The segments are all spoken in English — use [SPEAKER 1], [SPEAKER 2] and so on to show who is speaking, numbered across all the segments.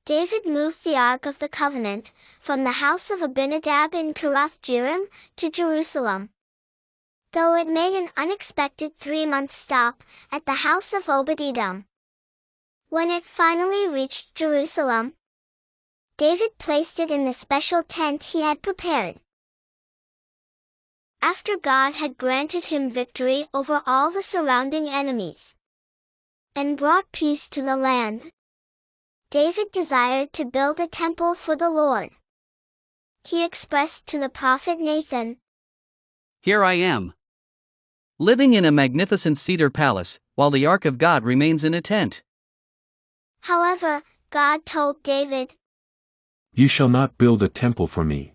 [SPEAKER 1] David moved the Ark of the Covenant from the house of Abinadab in Kiriath-Jearim to Jerusalem. Though it made an unexpected 3-month stop at the house of Obed-Edom. When it finally reached Jerusalem, David placed it in the special tent he had prepared. After God had granted him victory over all the surrounding enemies and brought peace to the land, David desired to build a temple for the Lord. He expressed to the prophet Nathan,
[SPEAKER 2] "Here I am, living in a magnificent cedar palace, while the Ark of God remains in a tent."
[SPEAKER 1] However, God told David,
[SPEAKER 3] "You shall not build a temple for me.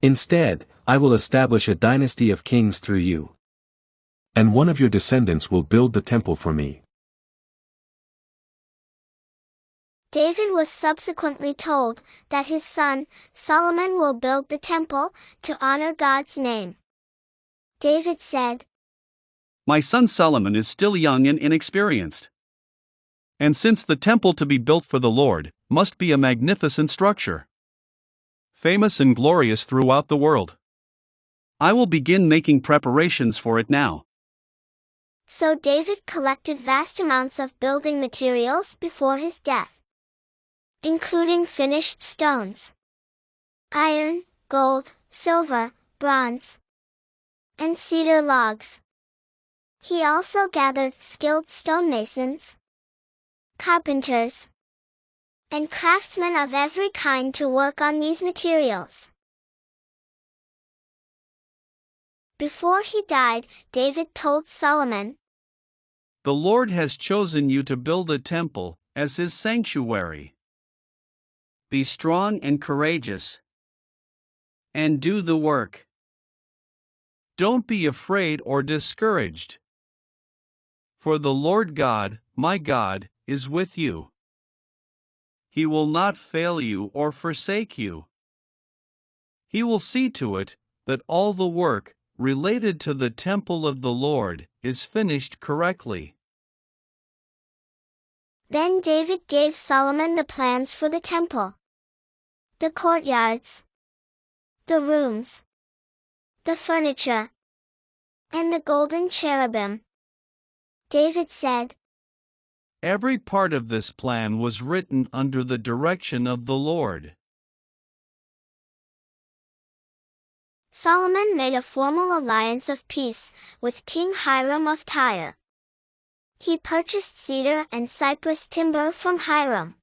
[SPEAKER 3] Instead, I will establish a dynasty of kings through you. And one of your descendants will build the temple for me."
[SPEAKER 1] David was subsequently told that his son, Solomon, will build the temple to honor God's name. David said,
[SPEAKER 2] "My son Solomon is still young and inexperienced. And since the temple to be built for the Lord must be a magnificent structure, famous and glorious throughout the world, I will begin making preparations for it now."
[SPEAKER 1] So David collected vast amounts of building materials before his death, including finished stones, iron, gold, silver, bronze, and cedar logs. He also gathered skilled stonemasons, carpenters, and craftsmen of every kind to work on these materials. Before he died, David told Solomon,
[SPEAKER 2] "The Lord has chosen you to build a temple as his sanctuary. Be strong and courageous, and do the work. Don't be afraid or discouraged. For the Lord God, my God, is with you. He will not fail you or forsake you. He will see to it that all the work related to the temple of the Lord is finished correctly."
[SPEAKER 1] Then David gave Solomon the plans for the temple, the courtyards, the rooms, the furniture, and the golden cherubim. David said,
[SPEAKER 2] Every part of this plan was written under the direction of the Lord.
[SPEAKER 1] Solomon made a formal alliance of peace with King Hiram of Tyre. He purchased cedar and cypress timber from Hiram.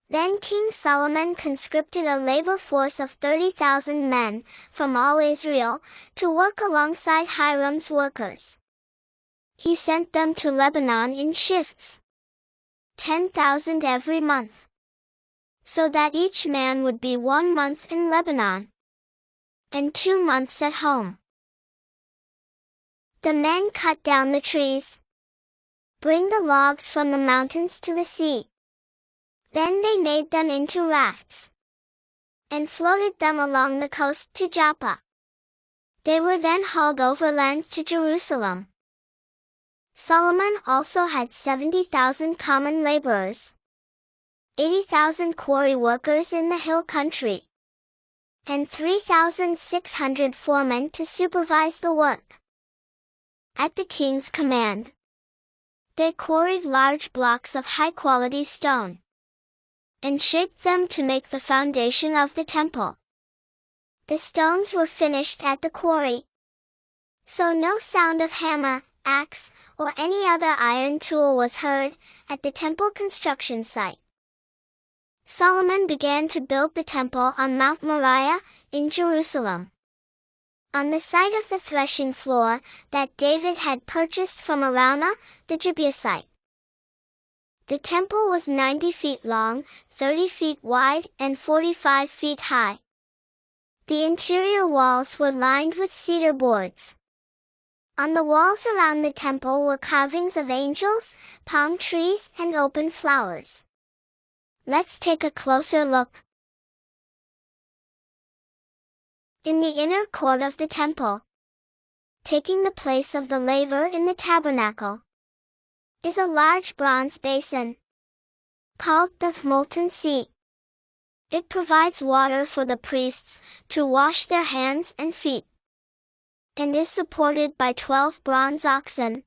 [SPEAKER 1] Then King Solomon conscripted a labor force of 30,000 men from all Israel to work alongside Hiram's workers. He sent them to Lebanon in shifts, 10,000 every month, so that each man would be 1 month in Lebanon and 2 months at home. The men cut down the trees, bring the logs from the mountains to the sea. Then they made them into rafts and floated them along the coast to Joppa. They were then hauled overland to Jerusalem. Solomon also had 70,000 common laborers, 80,000 quarry workers in the hill country, and 3,600 foremen to supervise the work. At the king's command, they quarried large blocks of high-quality stone and shaped them to make the foundation of the temple. The stones were finished at the quarry, so no sound of hammer, axe, or any other iron tool was heard at the temple construction site. Solomon began to build the temple on Mount Moriah in Jerusalem, on the site of the threshing floor that David had purchased from Araunah the Jebusite. The temple was 90 feet long, 30 feet wide, and 45 feet high. The interior walls were lined with cedar boards. On the walls around the temple were carvings of angels, palm trees, and open flowers. Let's take a closer look. In the inner court of the temple, taking the place of the laver in the tabernacle, is a large bronze basin, called the molten sea. It provides water for the priests to wash their hands and feet, and is supported by 12 bronze oxen,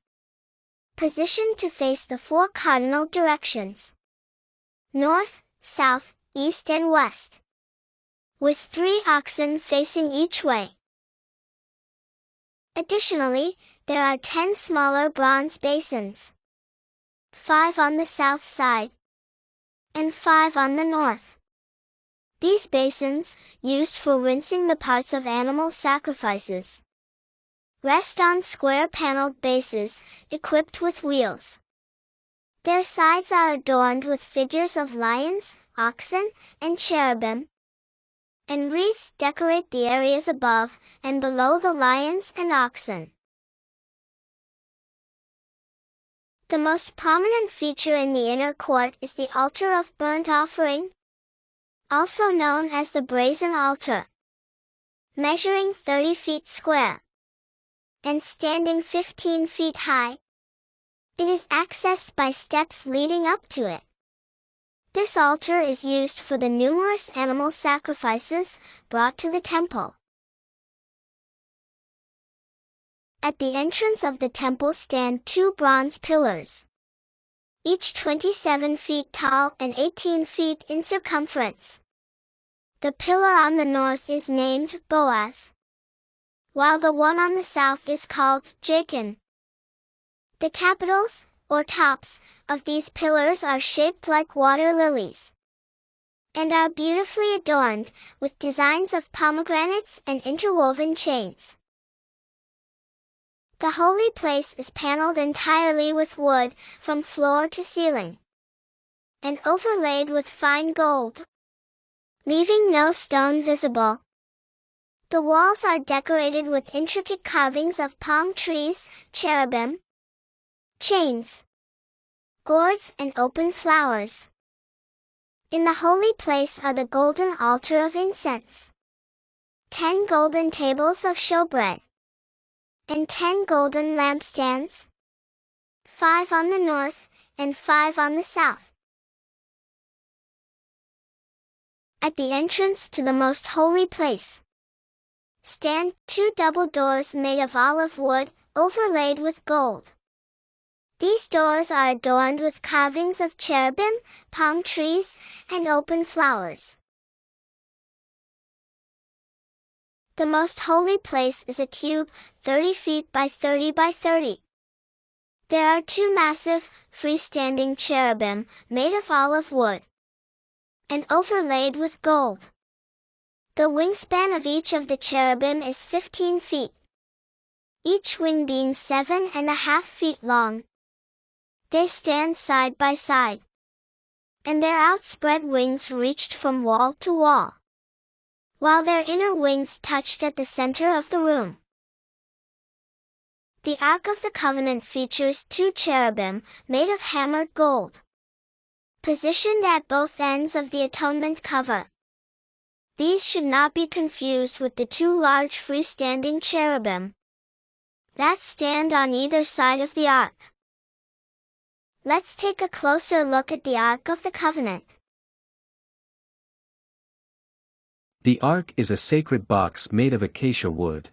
[SPEAKER 1] positioned to face the 4 cardinal directions: north, south, east and west, with 3 oxen facing each way. Additionally, there are 10 smaller bronze basins, 5 on the south side, and 5 on the north. These basins, used for rinsing the parts of animal sacrifices, rest on square paneled bases, equipped with wheels. Their sides are adorned with figures of lions, oxen, and cherubim, and wreaths decorate the areas above and below the lions and oxen. The most prominent feature in the inner court is the altar of burnt offering, also known as the brazen altar, measuring 30 feet square and standing 15 feet high. It is accessed by steps leading up to it. This altar is used for the numerous animal sacrifices brought to the temple. At the entrance of the temple stand 2 bronze pillars, each 27 feet tall and 18 feet in circumference. The pillar on the north is named Boaz, while the one on the south is called Jachin. The capitals, or tops, of these pillars are shaped like water lilies, and are beautifully adorned with designs of pomegranates and interwoven chains. The holy place is paneled entirely with wood from floor to ceiling, and overlaid with fine gold, leaving no stone visible. The walls are decorated with intricate carvings of palm trees, cherubim, chains, gourds and open flowers. In the holy place are the golden altar of incense, 10 golden tables of showbread, and 10 golden lampstands, 5 on the north and 5 on the south. At the entrance to the most holy place stand 2 double doors made of olive wood, overlaid with gold. These doors are adorned with carvings of cherubim, palm trees, and open flowers. The most holy place is a cube, 30 feet by 30 by 30. There are 2 massive, freestanding cherubim, made of olive wood, and overlaid with gold. The wingspan of each of the cherubim is 15 feet, each wing being 7.5 feet long. They stand side by side, and their outspread wings reached from wall to wall, while their inner wings touched at the center of the room. The Ark of the Covenant features 2 cherubim, made of hammered gold, positioned at both ends of the atonement cover. These should not be confused with the 2 large freestanding cherubim that stand on either side of the ark. Let's take a closer look at the Ark of the Covenant.
[SPEAKER 3] The ark is a sacred box made of acacia wood,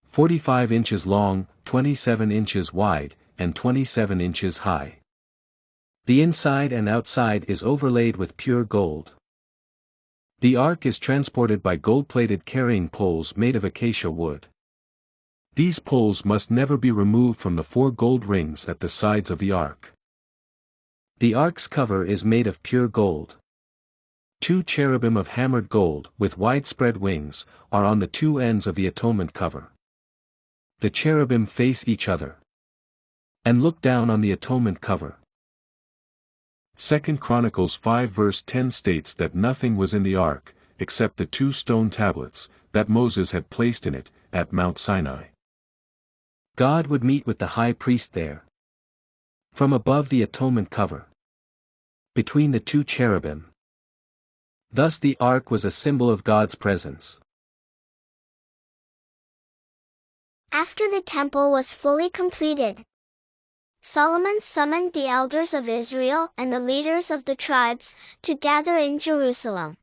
[SPEAKER 3] 45 inches long, 27 inches wide, and 27 inches high. The inside and outside is overlaid with pure gold. The ark is transported by gold-plated carrying poles made of acacia wood. These poles must never be removed from the 4 gold rings at the sides of the ark. The ark's cover is made of pure gold. 2 cherubim of hammered gold with widespread wings are on the 2 ends of the atonement cover. The cherubim face each other and look down on the atonement cover. 2 Chronicles 5 verse 10 states that nothing was in the ark, except the 2 stone tablets that Moses had placed in it, at Mount Sinai. God would meet with the high priest there, from above the atonement cover, between the 2 cherubim. Thus the ark was a symbol of God's presence.
[SPEAKER 1] After the temple was fully completed, Solomon summoned the elders of Israel and the leaders of the tribes to gather in Jerusalem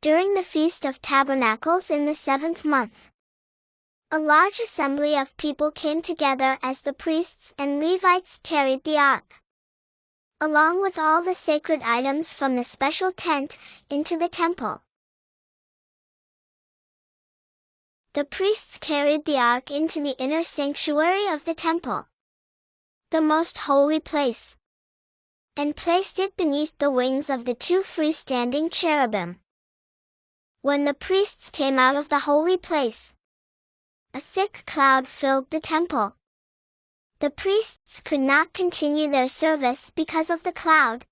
[SPEAKER 1] during the Feast of Tabernacles in the 7th month. A large assembly of people came together as the priests and Levites carried the ark, along with all the sacred items from the special tent, into the temple. The priests carried the ark into the inner sanctuary of the temple, the most holy place, and placed it beneath the wings of the 2 freestanding cherubim. When the priests came out of the holy place, a thick cloud filled the temple. The priests could not continue their service because of the cloud,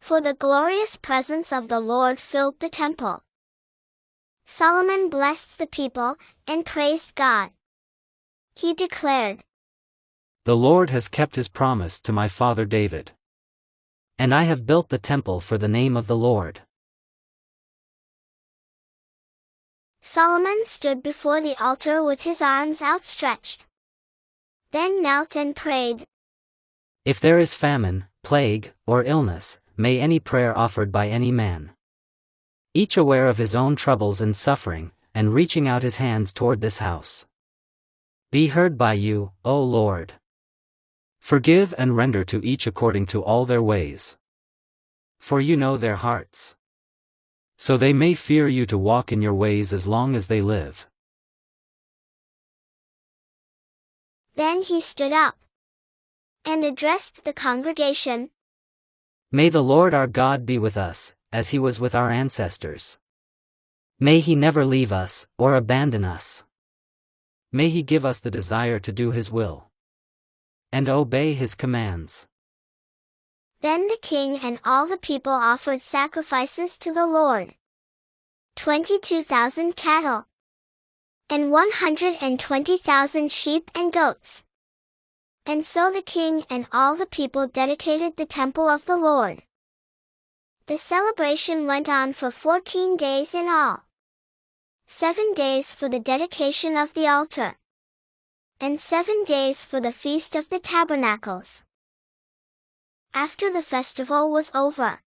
[SPEAKER 1] for the glorious presence of the Lord filled the temple. Solomon blessed the people and praised God. He declared,
[SPEAKER 4] "The Lord has kept his promise to my father David. And I have built the temple for the name of the Lord."
[SPEAKER 1] Solomon stood before the altar with his arms outstretched, then knelt and prayed.
[SPEAKER 4] "If there is famine, plague, or illness, may any prayer offered by any man, each aware of his own troubles and suffering, and reaching out his hands toward this house, be heard by you, O Lord. Forgive and render to each according to all their ways. For you know their hearts, so they may fear you to walk in your ways as long as they live."
[SPEAKER 1] Then he stood up and addressed the congregation.
[SPEAKER 4] "May the Lord our God be with us, as he was with our ancestors. May he never leave us, or abandon us. May he give us the desire to do his will and obey his commands."
[SPEAKER 1] Then the king and all the people offered sacrifices to the Lord, 22,000 cattle, and 120,000 sheep and goats. And so the king and all the people dedicated the temple of the Lord. The celebration went on for 14 days in all. 7 days for the dedication of the altar, and 7 days for the Feast of the Tabernacles. After the festival was over,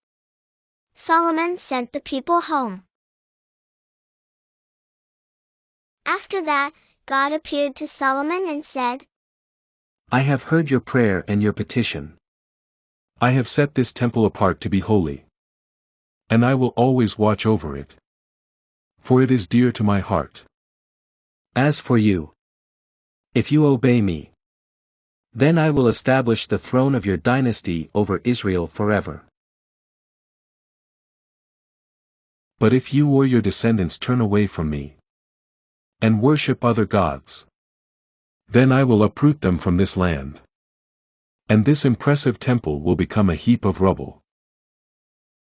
[SPEAKER 1] Solomon sent the people home. After that, God appeared to Solomon and said,
[SPEAKER 3] I have heard your prayer and your petition. I have set this temple apart to be holy, and I will always watch over it, for it is dear to my heart. As for you, if you obey me, then I will establish the throne of your dynasty over Israel forever. But if you or your descendants turn away from me and worship other gods, then I will uproot them from this land, and this impressive temple will become a heap of rubble.